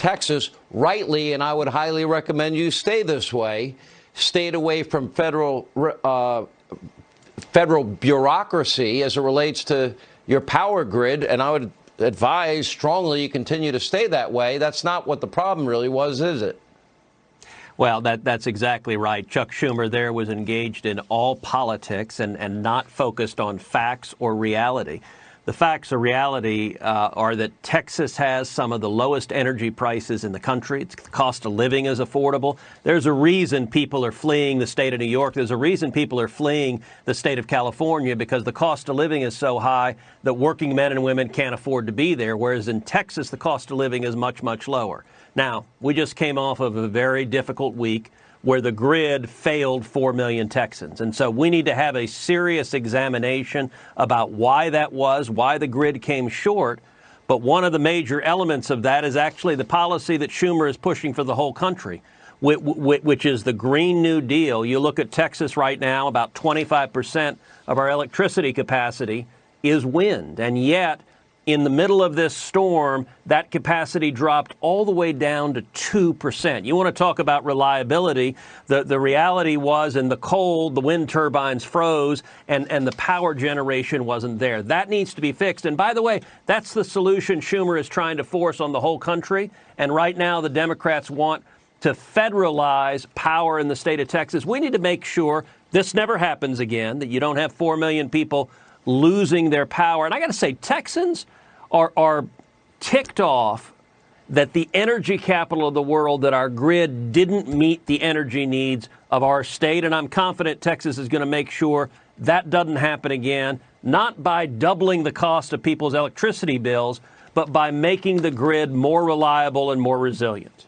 Texas, rightly, and I would highly recommend you stay this way, stayed away from federal bureaucracy as it relates to your power grid, and I would advise strongly you continue to stay that way. That's not what the problem really was, is it? Well, that's exactly right. Chuck Schumer there was engaged in all politics and not focused on facts or reality. The facts or reality are that Texas has some of the lowest energy prices in the country. The cost of living is affordable. There's a reason people are fleeing the state of New York. There's a reason people are fleeing the state of California, because the cost of living is so high that working men and women can't afford to be there, whereas in Texas, the cost of living is much, much lower. Now, we just came off of a very difficult week where the grid failed 4 million Texans. And so we need to have a serious examination about why that was, why the grid came short. But one of the major elements of that is actually the policy that Schumer is pushing for the whole country, which is the Green New Deal. You look at Texas right now, about 25% of our electricity capacity is wind. And yet, in the middle of this storm, that capacity dropped all the way down to 2%. You want to talk about reliability. The reality was, in the cold, the wind turbines froze and the power generation wasn't there. That needs to be fixed. And by the way, that's the solution Schumer is trying to force on the whole country. And right now, the Democrats want to federalize power in the state of Texas. We need to make sure this never happens again, that you don't have 4 million people losing their power. And I got to say, Texans are ticked off that the energy capital of the world, that our grid didn't meet the energy needs of our state. And I'm confident Texas is going to make sure that doesn't happen again, not by doubling the cost of people's electricity bills, but by making the grid more reliable and more resilient.